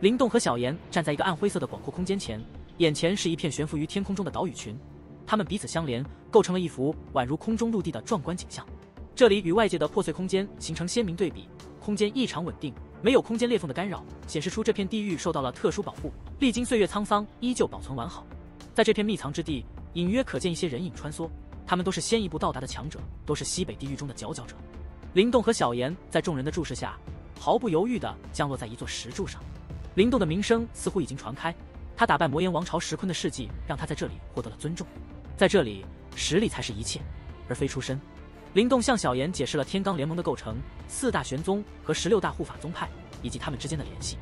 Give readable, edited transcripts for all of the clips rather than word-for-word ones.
灵动和小妍站在一个暗灰色的广阔空间前，眼前是一片悬浮于天空中的岛屿群，它们彼此相连，构成了一幅宛如空中陆地的壮观景象。这里与外界的破碎空间形成鲜明对比，空间异常稳定，没有空间裂缝的干扰，显示出这片地域受到了特殊保护，历经岁月沧桑，依旧保存完好。在这片秘藏之地，隐约可见一些人影穿梭，他们都是先一步到达的强者，都是西北地狱中的佼佼者。灵动和小妍在众人的注视下，毫不犹豫地降落在一座石柱上。灵动的名声似乎已经传开，他打败魔岩王朝石坤的事迹让他在这里获得了尊重。在这里，实力才是一切，而非出身。灵动向小妍解释了天罡联盟的构成、4大玄宗和16大护法宗派以及他们之间的联系。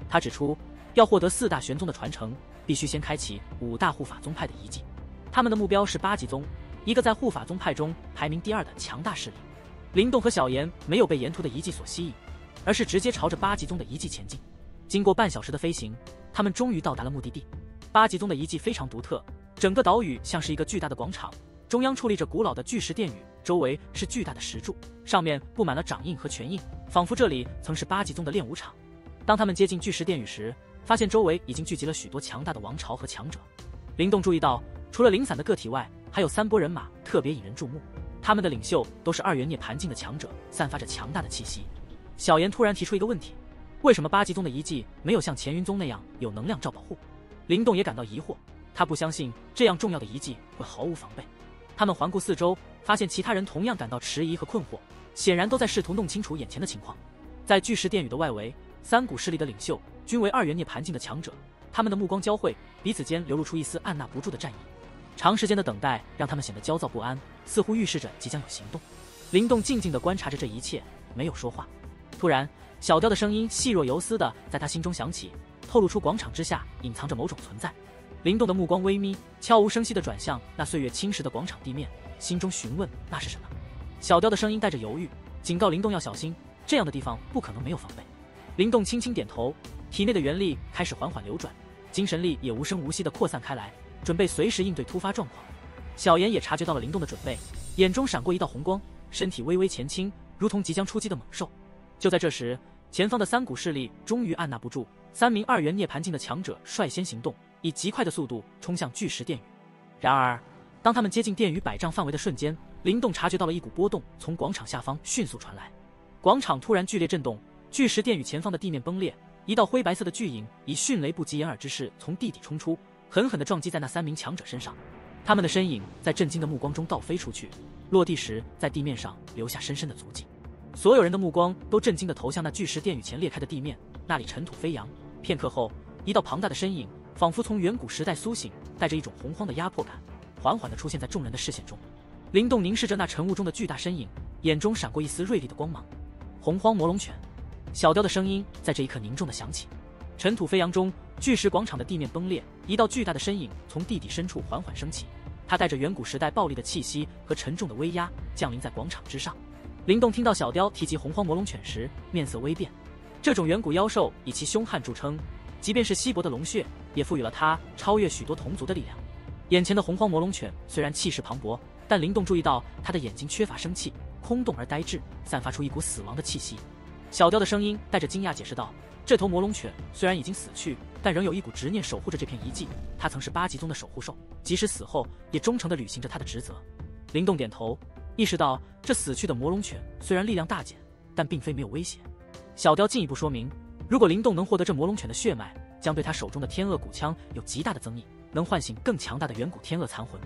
他指出，要获得4大玄宗的传承，必须先开启5大护法宗派的遗迹。他们的目标是8级宗，一个在护法宗派中排名第2的强大势力。灵动和小妍没有被沿途的遗迹所吸引，而是直接朝着8级宗的遗迹前进。经过半小时的飞行，他们终于到达了目的地。8级宗的遗迹非常独特，整个岛屿像是一个巨大的广场，中央矗立着古老的巨石殿宇，周围是巨大的石柱，上面布满了掌印和拳印，仿佛这里曾是8级宗的练武场。当他们接近巨石殿宇时，发现周围已经聚集了许多强大的王朝和强者。灵动注意到，除了零散的个体外，还有3拨人马特别引人注目，他们的领袖都是2元涅槃境的强者，散发着强大的气息。小妍突然提出一个问题，为什么8级宗的遗迹没有像乾云宗那样有能量罩保护？灵动也感到疑惑，他不相信这样重要的遗迹会毫无防备。他们环顾四周，发现其他人同样感到迟疑和困惑，显然都在试图弄清楚眼前的情况。在巨石殿宇的外围，3股势力的领袖均为2元涅槃境的强者，他们的目光交汇，彼此间流露出一丝按捺不住的战意。长时间的等待让他们显得焦躁不安，似乎预示着即将有行动。灵动静静地观察着这一切，没有说话。突然，小雕的声音细若游丝的在他心中响起，透露出广场之下隐藏着某种存在。灵动的目光微眯，悄无声息地转向那岁月侵蚀的广场地面，心中询问那是什么。小雕的声音带着犹豫，警告灵动要小心，这样的地方不可能没有防备。灵动轻轻点头，体内的元力开始缓缓流转，精神力也无声无息地扩散开来，准备随时应对突发状况。小妍也察觉到了灵动的准备，眼中闪过一道红光，身体微微前倾，如同即将出击的猛兽。就在这时，前方的3股势力终于按捺不住，3名2元涅槃境的强者率先行动，以极快的速度冲向巨石殿宇。然而，当他们接近殿宇100丈范围的瞬间，灵动察觉到了一股波动从广场下方迅速传来，广场突然剧烈震动，巨石殿宇前方的地面崩裂，一道灰白色的巨影以迅雷不及掩耳之势从地底冲出，狠狠地撞击在那3名强者身上。他们的身影在震惊的目光中倒飞出去，落地时在地面上留下深深的足迹。所有人的目光都震惊地投向那巨石殿宇前裂开的地面，那里尘土飞扬。片刻后，一道庞大的身影仿佛从远古时代苏醒，带着一种洪荒的压迫感，缓缓地出现在众人的视线中。灵动凝视着那晨雾中的巨大身影，眼中闪过一丝锐利的光芒。洪荒魔龙拳，小雕的声音在这一刻凝重地响起。尘土飞扬中，巨石广场的地面崩裂，一道巨大的身影从地底深处缓缓升起，它带着远古时代暴力的气息和沉重的威压，降临在广场之上。灵动听到小雕提及洪荒魔龙犬时，面色微变。这种远古妖兽以其凶悍著称，即便是稀薄的龙血，也赋予了它超越许多同族的力量。眼前的洪荒魔龙犬虽然气势磅礴，但灵动注意到它的眼睛缺乏生气，空洞而呆滞，散发出一股死亡的气息。小雕的声音带着惊讶解释道：“这头魔龙犬虽然已经死去，但仍有一股执念守护着这片遗迹。它曾是8级宗的守护兽，即使死后也忠诚地履行着它的职责。”灵动点头，意识到这死去的魔龙犬虽然力量大减，但并非没有威胁。小雕进一步说明，如果灵动能获得这魔龙犬的血脉，将对他手中的天恶骨枪有极大的增益，能唤醒更强大的远古天恶残魂。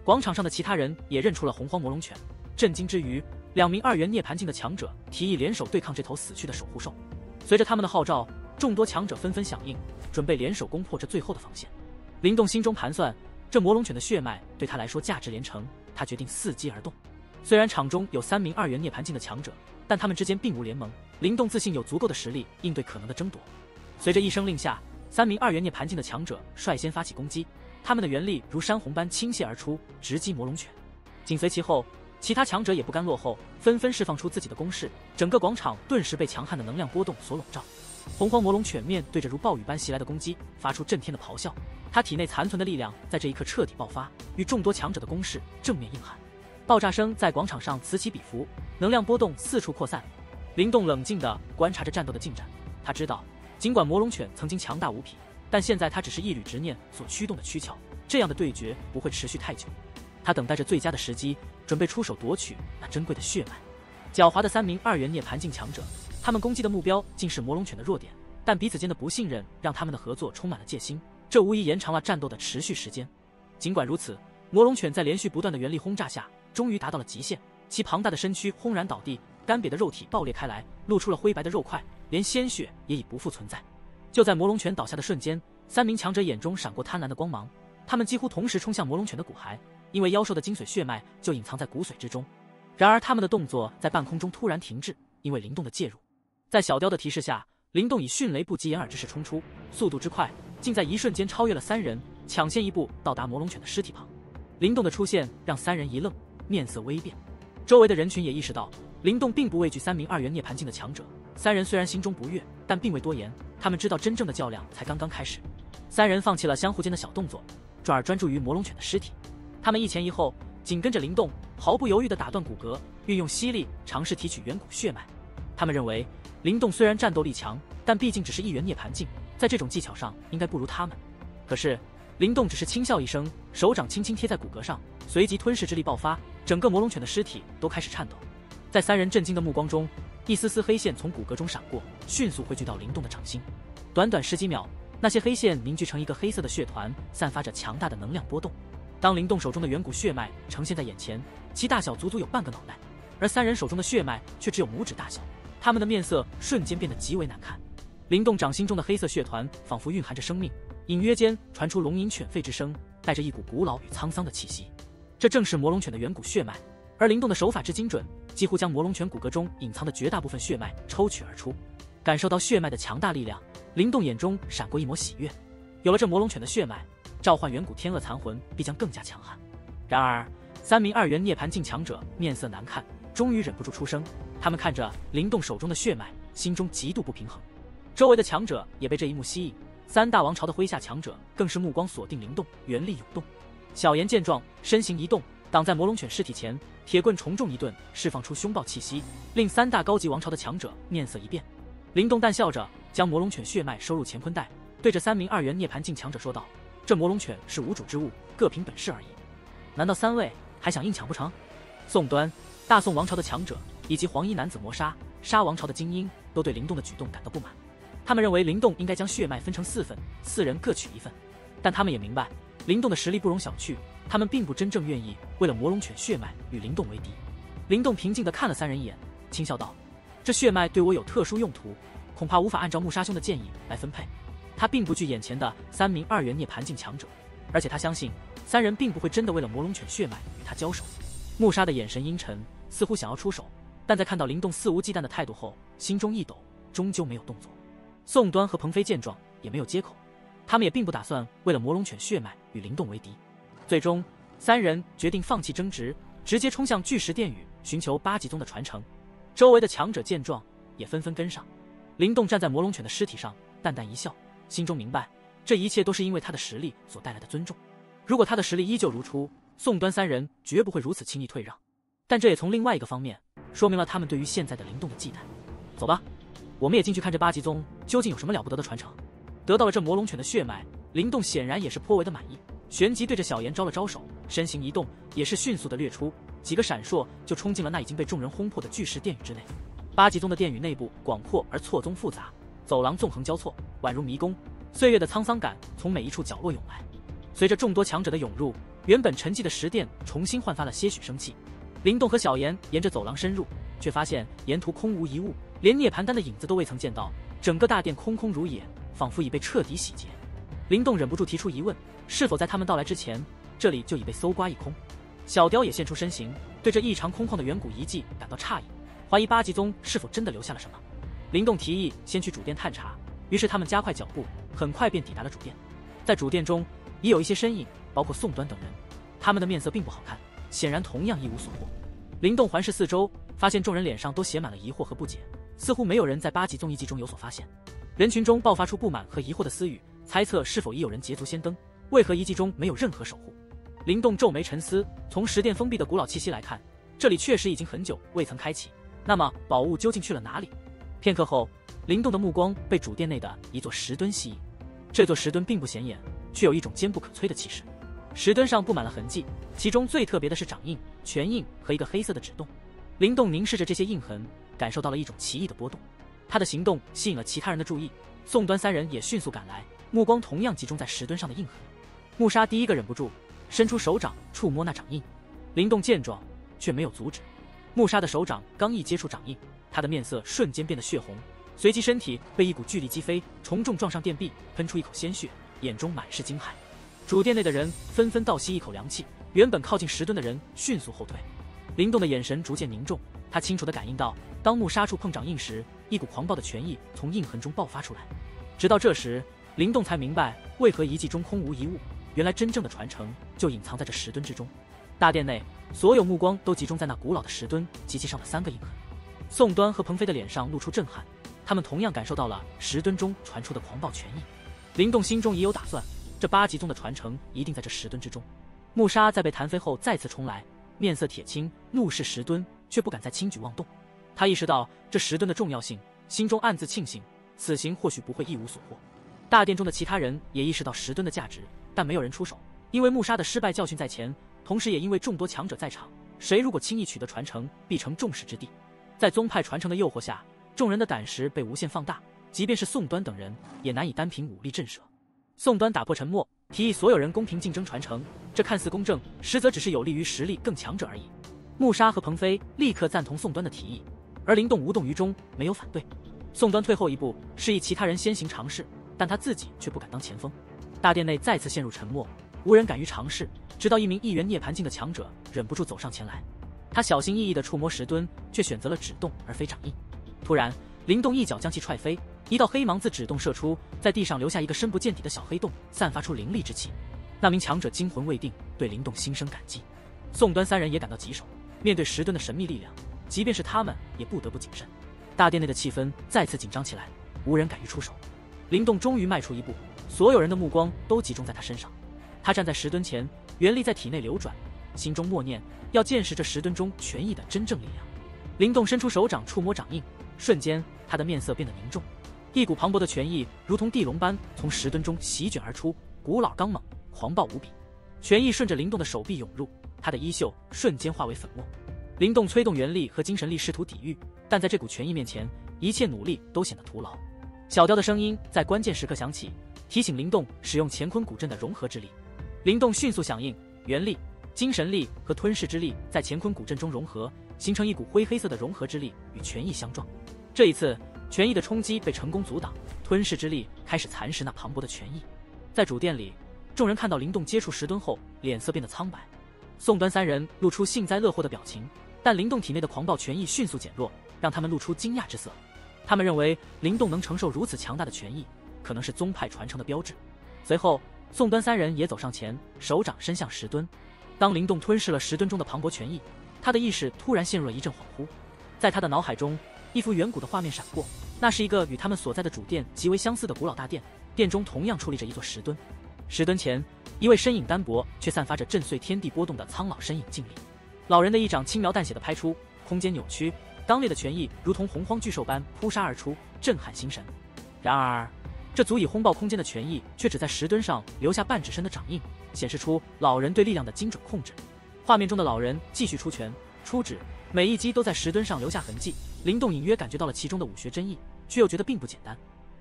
广场上的其他人也认出了洪荒魔龙犬，震惊之余，2名2元涅槃境的强者提议联手对抗这头死去的守护兽。随着他们的号召，众多强者纷纷响应，准备联手攻破这最后的防线。灵动心中盘算，这魔龙犬的血脉对他来说价值连城，他决定伺机而动。虽然场中有3名2元涅槃境的强者，但他们之间并无联盟，灵动自信有足够的实力应对可能的争夺。随着一声令下，3名2元涅槃境的强者率先发起攻击，他们的元力如山洪般倾泻而出，直击魔龙犬。紧随其后，其他强者也不甘落后，纷纷释放出自己的攻势，整个广场顿时被强悍的能量波动所笼罩。洪荒魔龙犬面对着如暴雨般袭来的攻击，发出震天的咆哮，他体内残存的力量在这一刻彻底爆发，与众多强者的攻势正面硬汉。爆炸声在广场上此起彼伏，能量波动四处扩散。灵动冷静地观察着战斗的进展，他知道尽管魔龙犬曾经强大无匹，但现在它只是一缕执念所驱动的躯壳，这样的对决不会持续太久。他等待着最佳的时机，准备出手夺取那珍贵的血脉。狡猾的3名2元涅槃境强者，他们攻击的目标竟是魔龙犬的弱点，但彼此间的不信任让他们的合作充满了戒心，这无疑延长了战斗的持续时间。尽管如此，魔龙犬在连续不断的原力轰炸下，终于达到了极限，其庞大的身躯轰然倒地，干瘪的肉体爆裂开来，露出了灰白的肉块，连鲜血也已不复存在。就在魔龙犬倒下的瞬间，3名强者眼中闪过贪婪的光芒，他们几乎同时冲向魔龙犬的骨骸，因为妖兽的精髓血脉就隐藏在骨髓之中。然而他们的动作在半空中突然停滞，因为灵动的介入。在小雕的提示下，灵动以迅雷不及掩耳之势冲出，速度之快，竟在一瞬间超越了3人，抢先一步到达魔龙犬的尸体旁。灵动的出现让3人一愣，面色微变。周围的人群也意识到，灵动并不畏惧3名2元涅槃境的强者。3人虽然心中不悦，但并未多言，他们知道真正的较量才刚刚开始。3人放弃了相互间的小动作，转而专注于魔龙犬的尸体。他们一前一后，紧跟着灵动，毫不犹豫地打断骨骼，运用吸力尝试提取远古血脉。他们认为，灵动虽然战斗力强，但毕竟只是1元涅槃境，在这种技巧上应该不如他们。可是，灵动只是轻笑一声，手掌轻轻贴在骨骼上，随即吞噬之力爆发，整个魔龙犬的尸体都开始颤抖。在3人震惊的目光中，一丝丝黑线从骨骼中闪过，迅速汇聚到灵动的掌心。短短10几秒，那些黑线凝聚成一个黑色的血团，散发着强大的能量波动。当灵动手中的远古血脉呈现在眼前，其大小足足有半个脑袋，而3人手中的血脉却只有拇指大小，他们的面色瞬间变得极为难看。灵动掌心中的黑色血团仿佛蕴含着生命，隐约间传出龙吟犬吠之声，带着一股古老与沧桑的气息。这正是魔龙犬的远古血脉，而灵动的手法之精准，几乎将魔龙犬骨骼中隐藏的绝大部分血脉抽取而出。感受到血脉的强大力量，灵动眼中闪过一抹喜悦。有了这魔龙犬的血脉，召唤远古天恶残魂必将更加强悍。然而，3名2元涅槃境强者面色难看，终于忍不住出声。他们看着灵动手中的血脉，心中极度不平衡。周围的强者也被这一幕吸引，3大王朝的麾下强者更是目光锁定灵动，原力涌动。小妍见状，身形一动，挡在魔龙犬尸体前，铁棍重重一顿，释放出凶暴气息，令3大高级王朝的强者面色一变。灵动淡笑着，将魔龙犬血脉收入乾坤袋，对着3名2元涅槃境强者说道：“这魔龙犬是无主之物，各凭本事而已。难道3位还想硬抢不成？”宋端、大宋王朝的强者以及黄衣男子魔沙王朝的精英都对灵动的举动感到不满，他们认为灵动应该将血脉分成4份，4人各取1份。但他们也明白，灵动的实力不容小觑，他们并不真正愿意为了魔龙犬血脉与灵动为敌。灵动平静地看了3人一眼，轻笑道：“这血脉对我有特殊用途，恐怕无法按照木沙兄的建议来分配。”他并不惧眼前的3名2元涅槃境强者，而且他相信3人并不会真的为了魔龙犬血脉与他交手。木沙的眼神阴沉，似乎想要出手，但在看到灵动肆无忌惮的态度后，心中一抖，终究没有动作。宋端和彭飞见状也没有接口，他们也并不打算为了魔龙犬血脉与灵动为敌。最终，3人决定放弃争执，直接冲向巨石殿宇，寻求8级宗的传承。周围的强者见状也纷纷跟上。灵动站在魔龙犬的尸体上，淡淡一笑，心中明白，这一切都是因为他的实力所带来的尊重。如果他的实力依旧如初，宋端3人绝不会如此轻易退让。但这也从另外一个方面说明了他们对于现在的灵动的忌惮。走吧，我们也进去看这8级宗究竟有什么了不得的传承。得到了这魔龙犬的血脉，灵动显然也是颇为的满意，旋即对着小妍招了招手，身形一动，也是迅速的掠出，几个闪烁就冲进了那已经被众人轰破的巨石殿宇之内。8级宗的殿宇内部广阔而错综复杂，走廊纵横交错，宛如迷宫，岁月的沧桑感从每一处角落涌来。随着众多强者的涌入，原本沉寂的石殿重新焕发了些许生气。灵动和小妍沿着走廊深入，却发现沿途空无一物，连涅槃丹的影子都未曾见到，整个大殿空空如也，仿佛已被彻底洗劫。灵动忍不住提出疑问，是否在他们到来之前，这里就已被搜刮一空？小雕也现出身形，对这异常空旷的远古遗迹感到诧异，怀疑8级宗是否真的留下了什么。灵动提议先去主殿探查，于是他们加快脚步，很快便抵达了主殿。在主殿中也有一些身影，包括宋端等人，他们的面色并不好看，显然同样一无所获。灵动环视四周，发现众人脸上都写满了疑惑和不解，似乎没有人在8级宗遗迹中有所发现。人群中爆发出不满和疑惑的私语，猜测是否已有人捷足先登，为何遗迹中没有任何守护。灵动皱眉沉思，从石殿封闭的古老气息来看，这里确实已经很久未曾开启，那么宝物究竟去了哪里？片刻后，灵动的目光被主殿内的一座石墩吸引。这座石墩并不显眼，却有一种坚不可摧的气势。石墩上布满了痕迹，其中最特别的是掌印、拳印和一个黑色的指洞。灵动凝视着这些印痕，感受到了一种奇异的波动。他的行动吸引了其他人的注意，宋端三人也迅速赶来，目光同样集中在石墩上的印痕。穆沙第一个忍不住伸出手掌触摸那掌印，灵动见状却没有阻止。穆沙的手掌刚一接触掌印，他的面色瞬间变得血红，随即身体被一股巨力击飞，重重撞上殿壁，喷出一口鲜血，眼中满是惊骇。主殿内的人纷纷倒吸一口凉气，原本靠近石墩的人迅速后退。灵动的眼神逐渐凝重，他清楚地感应到，当穆沙触碰掌印时，一股狂暴的拳意从印痕中爆发出来。直到这时，灵动才明白为何遗迹中空无一物，原来真正的传承就隐藏在这石墩之中。大殿内，所有目光都集中在那古老的石墩及其上的3个印痕。宋端和彭飞的脸上露出震撼，他们同样感受到了石墩中传出的狂暴拳意。灵动心中已有打算，这8级宗的传承一定在这石墩之中。穆沙在被弹飞后再次冲来，面色铁青，怒视石墩，却不敢再轻举妄动。他意识到这石墩的重要性，心中暗自庆幸，此行或许不会一无所获。大殿中的其他人也意识到石墩的价值，但没有人出手，因为穆沙的失败教训在前，同时也因为众多强者在场，谁如果轻易取得传承，必成众矢之的。在宗派传承的诱惑下，众人的胆识被无限放大，即便是宋端等人，也难以单凭武力震慑。宋端打破沉默，提议所有人公平竞争传承，这看似公正，实则只是有利于实力更强者而已。穆沙和彭飞立刻赞同宋端的提议，而灵动无动于衷，没有反对。宋端退后一步，示意其他人先行尝试，但他自己却不敢当前锋。大殿内再次陷入沉默，无人敢于尝试，直到一名1元涅槃境的强者忍不住走上前来。他小心翼翼地触摸石墩，却选择了指洞而非掌印。突然，灵动一脚将其踹飞，一道黑芒自指洞射出，在地上留下一个深不见底的小黑洞，散发出凌厉之气。那名强者惊魂未定，对灵动心生感激。宋端三人也感到棘手，面对石墩的神秘力量，即便是他们也不得不谨慎。大殿内的气氛再次紧张起来，无人敢于出手。灵动终于迈出一步，所有人的目光都集中在他身上。他站在石墩前，元力在体内流转，心中默念，要见识这石墩中权益的真正力量。灵动伸出手掌触摸掌印，瞬间他的面色变得凝重，一股磅礴的权益如同地龙般从石墩中席卷而出，古老刚猛，狂暴无比。权益顺着灵动的手臂涌入，他的衣袖瞬间化为粉末。灵动催动元力和精神力试图抵御，但在这股权益面前，一切努力都显得徒劳。小雕的声音在关键时刻响起，提醒灵动使用乾坤古阵的融合之力。灵动迅速响应，元力、精神力和吞噬之力在乾坤古阵中融合，形成一股灰黑色的融合之力与权益相撞。这一次，权益的冲击被成功阻挡，吞噬之力开始蚕食那磅礴的权益。在主殿里，众人看到灵动接触石墩后，脸色变得苍白。宋端三人露出幸灾乐祸的表情，但灵动体内的狂暴权益迅速减弱，让他们露出惊讶之色。他们认为灵动能承受如此强大的权益，可能是宗派传承的标志。随后，宋端三人也走上前，手掌伸向石墩。当灵动吞噬了石墩中的磅礴权益，他的意识突然陷入了一阵恍惚。在他的脑海中，一幅远古的画面闪过，那是一个与他们所在的主殿极为相似的古老大殿，殿中同样矗立着一座石墩。石墩前，一位身影单薄却散发着震碎天地波动的苍老身影静立。老人的一掌轻描淡写的拍出，空间扭曲，刚烈的拳意如同洪荒巨兽般扑杀而出，震撼心神。然而，这足以轰爆空间的拳意却只在石墩上留下半指深的掌印，显示出老人对力量的精准控制。画面中的老人继续出拳、出指，每一击都在石墩上留下痕迹。灵动隐约感觉到了其中的武学真意，却又觉得并不简单。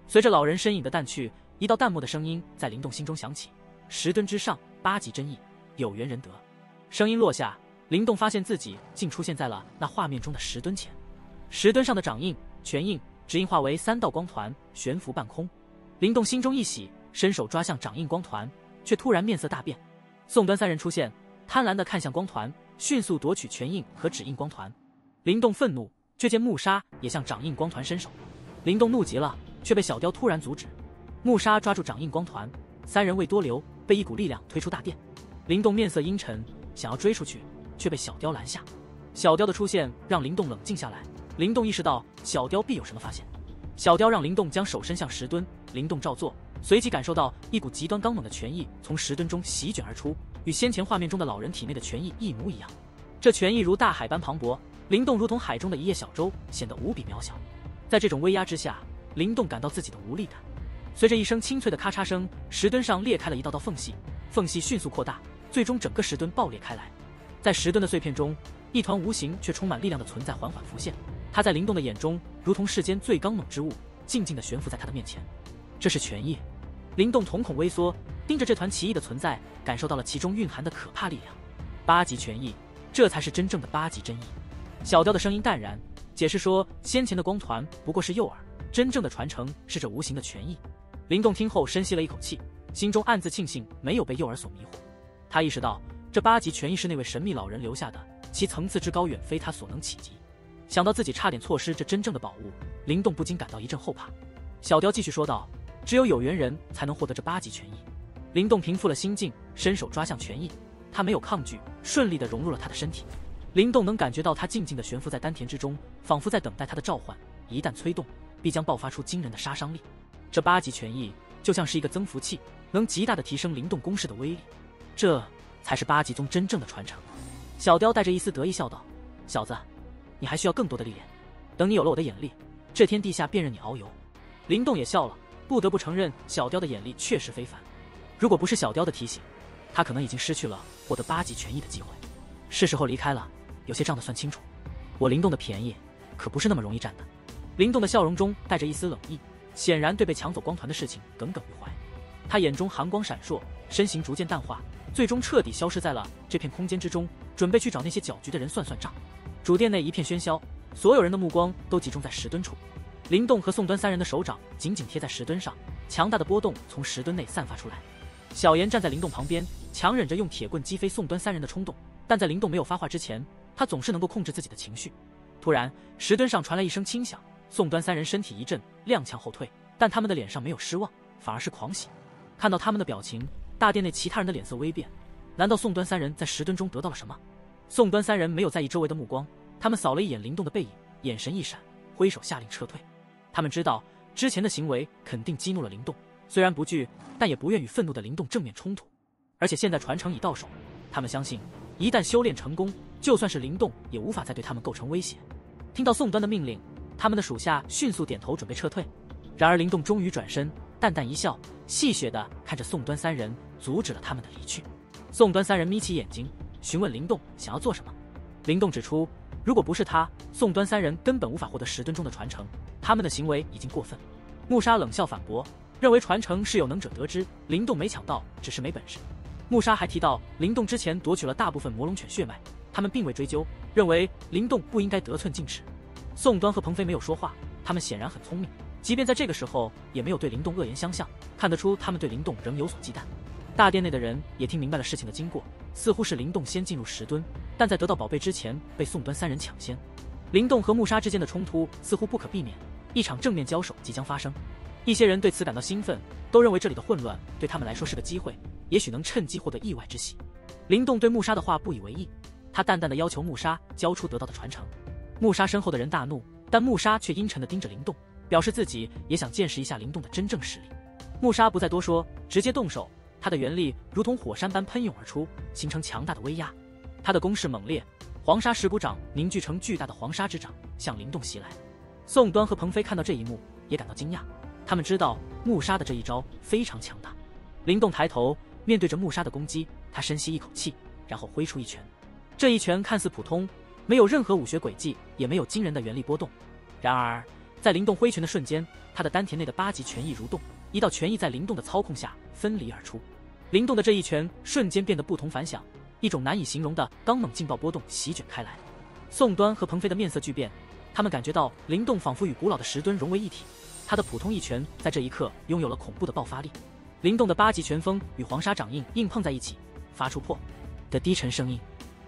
随着老人身影的淡去，一道淡漠的声音在灵动心中响起：石墩之上，8级真意，有缘人得。声音落下，灵动发现自己竟出现在了那画面中的石墩前。石墩上的掌印、拳印、指印化为3道光团，悬浮半空。灵动心中一喜，伸手抓向掌印光团，却突然面色大变。宋端三人出现，贪婪地看向光团，迅速夺取拳印和指印光团。灵动愤怒，却见穆沙也向掌印光团伸手。灵动怒极了，却被小雕突然阻止。穆沙抓住掌印光团，三人未多留，被一股力量推出大殿。灵动面色阴沉，想要追出去，却被小雕拦下。小雕的出现让灵动冷静下来，灵动意识到小雕必有什么发现。小雕让灵动将手伸向石墩，灵动照做，随即感受到一股极端刚猛的拳意从石墩中席卷而出，与先前画面中的老人体内的拳意一模一样。这拳意如大海般磅礴，灵动如同海中的一叶小舟，显得无比渺小。在这种威压之下，灵动感到自己的无力感。随着一声清脆的咔嚓声，石墩上裂开了一道道缝隙，缝隙迅速扩大，最终整个石墩爆裂开来。在石墩的碎片中，一团无形却充满力量的存在缓缓浮现。它在灵动的眼中，如同世间最刚猛之物，静静地悬浮在他的面前。这是权益。灵动瞳孔微缩，盯着这团奇异的存在，感受到了其中蕴含的可怕力量。8级权益，这才是真正的8级真意。小雕的声音淡然，解释说，先前的光团不过是诱饵，真正的传承是这无形的权益。灵动听后深吸了一口气，心中暗自庆幸没有被诱饵所迷惑。他意识到，这8级权益是那位神秘老人留下的，其层次之高远非他所能企及。想到自己差点错失这真正的宝物，灵动不禁感到一阵后怕。小雕继续说道，只有有缘人才能获得这8级权益。灵动平复了心境，伸手抓向权益，他没有抗拒，顺利地融入了他的身体。灵动能感觉到他静静地悬浮在丹田之中，仿佛在等待他的召唤，一旦催动，必将爆发出惊人的杀伤力。这8级权益就像是一个增幅器，能极大地提升灵动攻势的威力。这才是8级宗真正的传承。小雕带着一丝得意笑道，小子，你还需要更多的历练，等你有了我的眼力，这天地下便任你遨游。灵动也笑了，不得不承认小雕的眼力确实非凡。如果不是小雕的提醒，他可能已经失去了获得8级权益的机会。是时候离开了，有些账得算清楚。我灵动的便宜可不是那么容易占的。灵动的笑容中带着一丝冷意，显然对被抢走光团的事情耿耿于怀。他眼中寒光闪烁，身形逐渐淡化，最终彻底消失在了这片空间之中，准备去找那些搅局的人算算账。主殿内一片喧嚣，所有人的目光都集中在石墩处。灵动和宋端3人的手掌紧紧贴在石墩上，强大的波动从石墩内散发出来。小妍站在灵动旁边，强忍着用铁棍击飞宋端3人的冲动，但在灵动没有发话之前，他总是能够控制自己的情绪。突然，石墩上传来一声轻响，宋端3人身体一震，踉跄后退，但他们的脸上没有失望，反而是狂喜。看到他们的表情，大殿内其他人的脸色微变。难道宋端3人在石墩中得到了什么？宋端3人没有在意周围的目光，他们扫了一眼灵动的背影，眼神一闪，挥手下令撤退。他们知道之前的行为肯定激怒了灵动，虽然不惧，但也不愿与愤怒的灵动正面冲突。而且现在传承已到手，他们相信一旦修炼成功，就算是灵动也无法再对他们构成威胁。听到宋端的命令，他们的属下迅速点头准备撤退。然而灵动终于转身，淡淡一笑，戏谑地看着宋端3人，阻止了他们的离去。宋端3人眯起眼睛，询问灵动想要做什么。灵动指出，如果不是他，宋端3人根本无法获得石墩中的传承，他们的行为已经过分。穆沙冷笑反驳，认为传承是有能者得之，灵动没抢到只是没本事。穆沙还提到，灵动之前夺取了大部分魔龙犬血脉，他们并未追究，认为灵动不应该得寸进尺。宋端和鹏飞没有说话，他们显然很聪明，即便在这个时候也没有对灵动恶言相向，看得出他们对灵动仍有所忌惮。大殿内的人也听明白了事情的经过，似乎是灵动先进入石墩，但在得到宝贝之前被宋端3人抢先。灵动和穆沙之间的冲突似乎不可避免，一场正面交手即将发生。一些人对此感到兴奋，都认为这里的混乱对他们来说是个机会，也许能趁机获得意外之喜。灵动对穆沙的话不以为意，他淡淡的要求穆沙交出得到的传承。穆沙身后的人大怒，但穆沙却阴沉的盯着灵动，表示自己也想见识一下灵动的真正实力。穆沙不再多说，直接动手，他的元力如同火山般喷涌而出，形成强大的威压。他的攻势猛烈，黄沙石骨掌凝聚成巨大的黄沙之掌，向灵动袭来。宋端和鹏飞看到这一幕，也感到惊讶，他们知道穆沙的这一招非常强大。灵动抬头面对着穆沙的攻击，他深吸一口气，然后挥出一拳。这一拳看似普通，没有任何武学轨迹，也没有惊人的元力波动。然而在灵动挥拳的瞬间，他的丹田内的8级拳意蠕动，一道拳意在灵动的操控下分离而出。灵动的这一拳瞬间变得不同凡响，一种难以形容的刚猛劲爆波动席卷开来。宋端和鹏飞的面色巨变，他们感觉到灵动仿佛与古老的石墩融为一体，他的普通一拳在这一刻拥有了恐怖的爆发力。灵动的8级拳风与黄沙掌印硬碰在一起，发出破的低沉声音。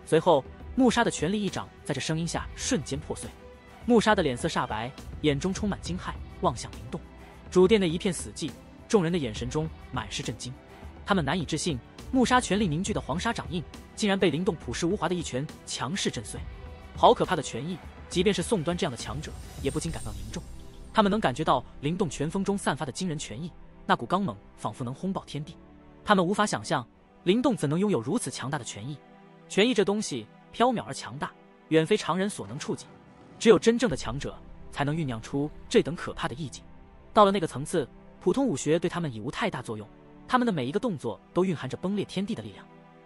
随后穆沙的全力一掌在这声音下瞬间破碎。穆沙的脸色煞白，眼中充满惊骇，望向灵动。主殿内一片死寂，众人的眼神中满是震惊。他们难以置信，穆沙全力凝聚的黄沙掌印竟然被灵动朴实无华的一拳强势震碎。好可怕的拳意，即便是宋端这样的强者也不禁感到凝重。他们能感觉到灵动拳风中散发的惊人拳意，那股刚猛仿佛能轰爆天地。他们无法想象灵动怎能拥有如此强大的拳意。拳意这东西缥缈而强大，远非常人所能触及，只有真正的强者才能酝酿出这等可怕的意境。到了那个层次，普通武学对他们已无太大作用，他们的每一个动作都蕴含着崩裂天地的力量。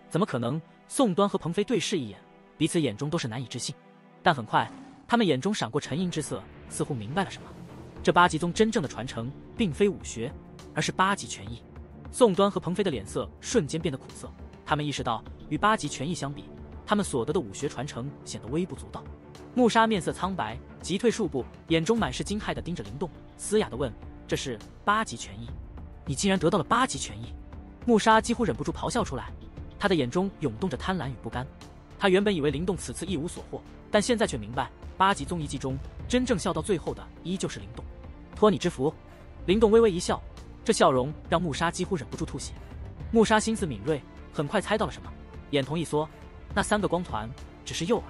怎么可能？宋端和彭飞对视一眼，彼此眼中都是难以置信。但很快，他们眼中闪过沉吟之色，似乎明白了什么。这八极宗真正的传承，并非武学，而是八极拳意。宋端和彭飞的脸色瞬间变得苦涩，他们意识到，与八极拳意相比，他们所得的武学传承显得微不足道。穆沙面色苍白，急退数步，眼中满是惊骇地盯着灵动，嘶哑地问：“这是八极拳意？你竟然得到了八极拳意？”穆沙几乎忍不住咆哮出来，他的眼中涌动着贪婪与不甘。他原本以为灵动此次一无所获，但现在却明白，八极宗遗迹中真正笑到最后的依旧是灵动。托你之福。灵动微微一笑，这笑容让穆沙几乎忍不住吐血。穆沙心思敏锐，很快猜到了什么，眼瞳一缩，那3个光团只是诱饵，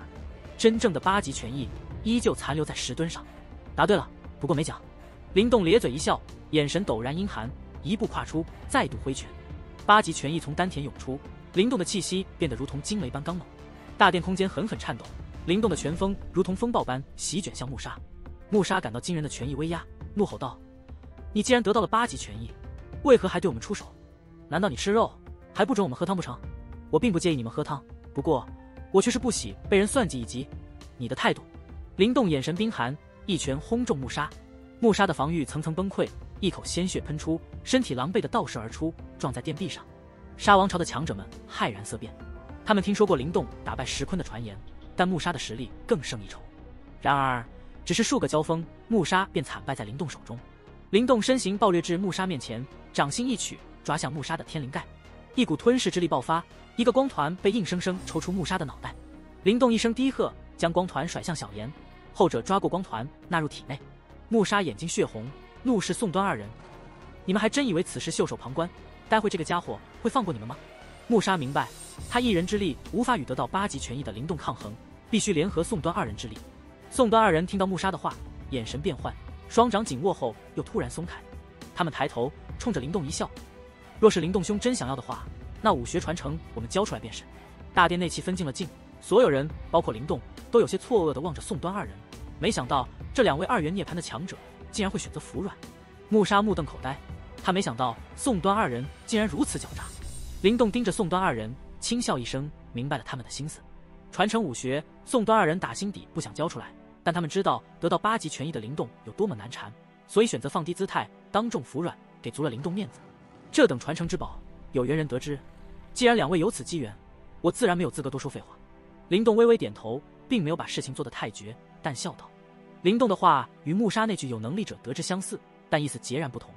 真正的八极拳意依旧残留在石墩上。答对了，不过没讲。灵动咧嘴一笑，眼神陡然阴寒，一步跨出，再度挥拳。八极拳意从丹田涌出，灵动的气息变得如同惊雷般刚猛。大殿空间狠狠颤抖，灵动的拳风如同风暴般席卷向穆沙。穆沙感到惊人的拳意威压，怒吼道：“你既然得到了八极拳意，为何还对我们出手？难道你吃肉还不准我们喝汤不成？我并不介意你们喝汤，不过我却是不喜被人算计一击。你的态度……”灵动眼神冰寒，一拳轰中穆沙。穆沙的防御层层崩溃，一口鲜血喷出，身体狼狈地倒射而出，撞在殿壁上。沙王朝的强者们骇然色变，他们听说过灵动打败石坤的传言，但穆沙的实力更胜一筹。然而只是数个交锋，穆沙便惨败在灵动手中。灵动身形暴掠至穆沙面前，掌心一曲，抓向穆沙的天灵盖。一股吞噬之力爆发，一个光团被硬生生抽出穆沙的脑袋。灵动一声低喝，将光团甩向小妍，后者抓过光团纳入体内。穆沙眼睛血红，怒视宋端二人：“你们还真以为此时袖手旁观，待会这个家伙会放过你们吗？”穆沙明白，他一人之力无法与得到八极拳意的灵动抗衡，必须联合宋端二人之力。宋端二人听到穆沙的话，眼神变幻，双掌紧握后又突然松开。他们抬头冲着灵动一笑：“若是灵动兄真想要的话，那武学传承我们交出来便是。”大殿内气氛静了静，所有人包括灵动都有些错愕地望着宋端二人，没想到这2位2元涅槃的强者竟然会选择服软。穆沙目瞪口呆，他没想到宋端二人竟然如此狡诈。灵动盯着宋端二人，轻笑一声，明白了他们的心思。传承武学，宋端二人打心底不想交出来，但他们知道得到八极拳意的灵动有多么难缠，所以选择放低姿态，当众服软，给足了灵动面子。这等传承之宝，有缘人得知。既然2位有此机缘，我自然没有资格多说废话。灵动微微点头，并没有把事情做得太绝，但笑道：“灵动的话与穆沙那句有能力者得之相似，但意思截然不同。”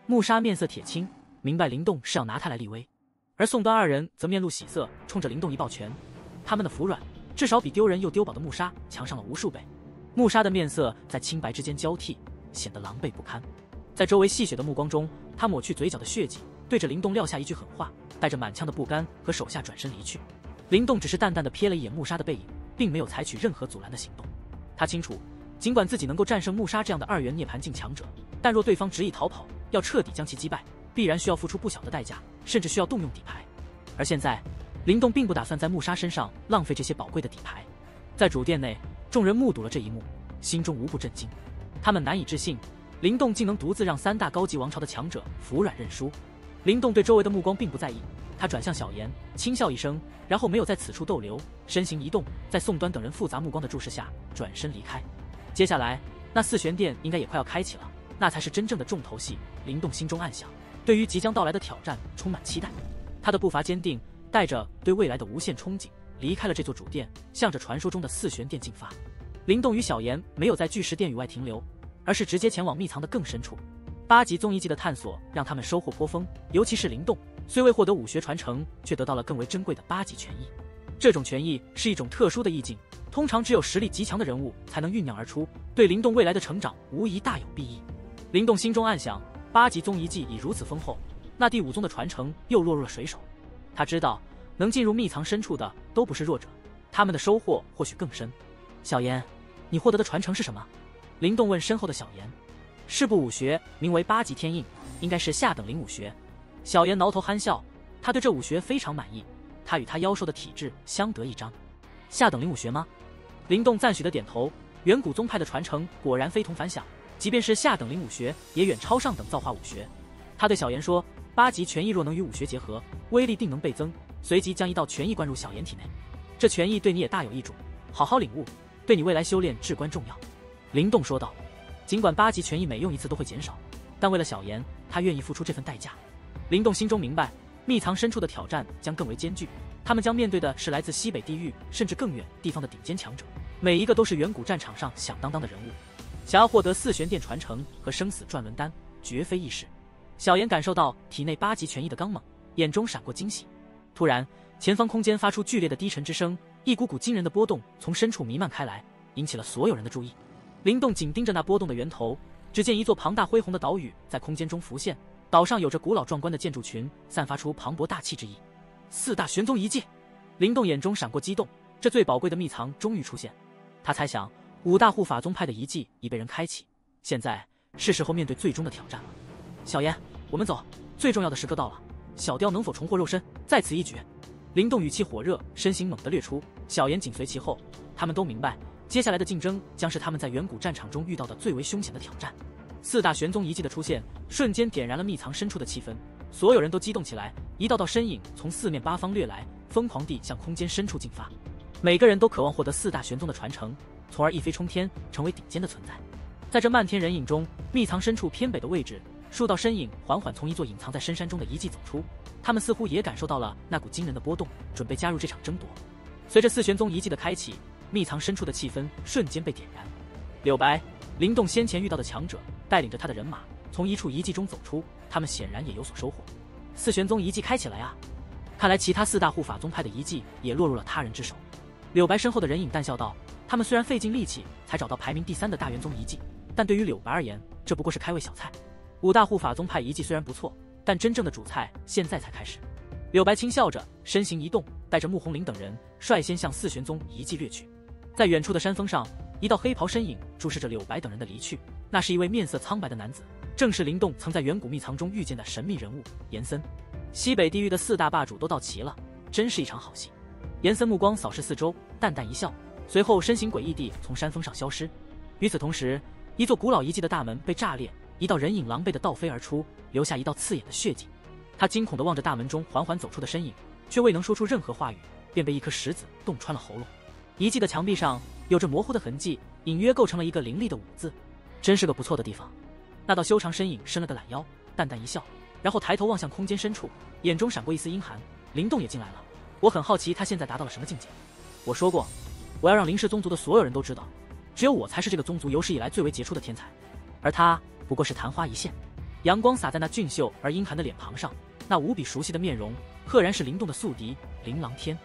穆沙面色铁青，明白灵动是要拿他来立威，而宋端二人则面露喜色，冲着灵动一抱拳。他们的服软至少比丢人又丢宝的穆沙强上了无数倍。穆沙的面色在青白之间交替，显得狼狈不堪。在周围戏谑的目光中，他抹去嘴角的血迹，对着灵动撂下一句狠话，带着满腔的不甘和手下转身离去。灵动只是淡淡的瞥了一眼穆沙的背影，并没有采取任何阻拦的行动。他清楚，尽管自己能够战胜穆沙这样的2元涅槃境强者，但若对方执意逃跑，要彻底将其击败，必然需要付出不小的代价，甚至需要动用底牌。而现在，灵动并不打算在穆沙身上浪费这些宝贵的底牌。在主殿内，众人目睹了这一幕，心中无不震惊。他们难以置信，灵动竟能独自让3大高级王朝的强者服软认输。灵动对周围的目光并不在意，他转向小妍，轻笑一声，然后没有在此处逗留，身形一动，在宋端等人复杂目光的注视下转身离开。接下来，那4玄殿应该也快要开启了，那才是真正的重头戏。灵动心中暗想，对于即将到来的挑战充满期待。他的步伐坚定，带着对未来的无限憧憬，离开了这座主殿，向着传说中的4玄殿进发。灵动与小妍没有在巨石殿宇外停留，而是直接前往秘藏的更深处。8级宗遗迹的探索让他们收获颇丰，尤其是灵动，虽未获得武学传承，却得到了更为珍贵的8级拳意。这种拳意是一种特殊的意境，通常只有实力极强的人物才能酝酿而出，对灵动未来的成长无疑大有裨益。灵动心中暗想，8级宗遗迹已如此丰厚，那第5宗的传承又落入了谁手？他知道，能进入秘藏深处的都不是弱者，他们的收获或许更深。小妍，你获得的传承是什么？灵动问身后的小妍。是部武学，名为8级天印，应该是下等灵武学。小妍挠头憨笑，他对这武学非常满意，他与他妖兽的体质相得益彰。下等灵武学吗？灵动赞许的点头，远古宗派的传承果然非同凡响，即便是下等灵武学，也远超上等造化武学。他对小妍说：“8级权益若能与武学结合，威力定能倍增。”随即将一道权益灌入小妍体内。这权益对你也大有益处，好好领悟，对你未来修炼至关重要。灵动说道。尽管8级权益每用一次都会减少，但为了小妍，他愿意付出这份代价。灵动心中明白，秘藏深处的挑战将更为艰巨，他们将面对的是来自西北地域甚至更远地方的顶尖强者，每一个都是远古战场上响当当的人物。想要获得4玄殿传承和生死转轮丹，绝非易事。小妍感受到体内8级权益的刚猛，眼中闪过惊喜。突然，前方空间发出剧烈的低沉之声，一股股惊人的波动从深处弥漫开来，引起了所有人的注意。灵动紧盯着那波动的源头，只见一座庞大恢宏的岛屿在空间中浮现，岛上有着古老壮观的建筑群，散发出磅礴大气之意。4大玄宗遗迹，灵动眼中闪过激动，这最宝贵的秘藏终于出现。他猜想5大护法宗派的遗迹已被人开启，现在是时候面对最终的挑战了。小妍，我们走，最重要的时刻到了，小雕能否重获肉身，在此一举。灵动语气火热，身形猛地掠出，小妍紧随其后。他们都明白，接下来的竞争将是他们在远古战场中遇到的最为凶险的挑战。4大玄宗遗迹的出现，瞬间点燃了秘藏深处的气氛，所有人都激动起来，一道道身影从4面8方掠来，疯狂地向空间深处进发。每个人都渴望获得4大玄宗的传承，从而一飞冲天，成为顶尖的存在。在这漫天人影中，秘藏深处偏北的位置，数道身影缓缓从一座隐藏在深山中的遗迹走出，他们似乎也感受到了那股惊人的波动，准备加入这场争夺。随着4玄宗遗迹的开启，秘藏深处的气氛瞬间被点燃。柳白、灵动先前遇到的强者带领着他的人马从一处遗迹中走出，他们显然也有所收获。4玄宗遗迹开起来啊！看来其他4大护法宗派的遗迹也落入了他人之手。柳白身后的人影淡笑道：“他们虽然费尽力气才找到排名第3的大元宗遗迹，但对于柳白而言，这不过是开胃小菜。5大护法宗派遗迹虽然不错，但真正的主菜现在才开始。”柳白轻笑着，身形一动，带着穆红林等人率先向4玄宗遗迹掠去。在远处的山峰上，一道黑袍身影注视着柳白等人的离去，那是一位面色苍白的男子，正是灵动曾在远古秘藏中遇见的神秘人物严森。西北地域的4大霸主都到齐了，真是一场好戏。严森目光扫视四周，淡淡一笑，随后身形诡异地从山峰上消失。与此同时，一座古老遗迹的大门被炸裂，一道人影狼狈地倒飞而出，留下一道刺眼的血迹。他惊恐地望着大门中缓缓走出的身影，却未能说出任何话语，便被一颗石子洞穿了喉咙。遗迹的墙壁上有着模糊的痕迹，隐约构成了一个凌厉的5字，真是个不错的地方。那道修长身影伸了个懒腰，淡淡一笑，然后抬头望向空间深处，眼中闪过一丝阴寒。灵动也进来了，我很好奇他现在达到了什么境界。我说过，我要让林氏宗族的所有人都知道，只有我才是这个宗族有史以来最为杰出的天才，而他不过是昙花一现。阳光洒在那俊秀而阴寒的脸庞上，那无比熟悉的面容，赫然是灵动的宿敌琳琅天。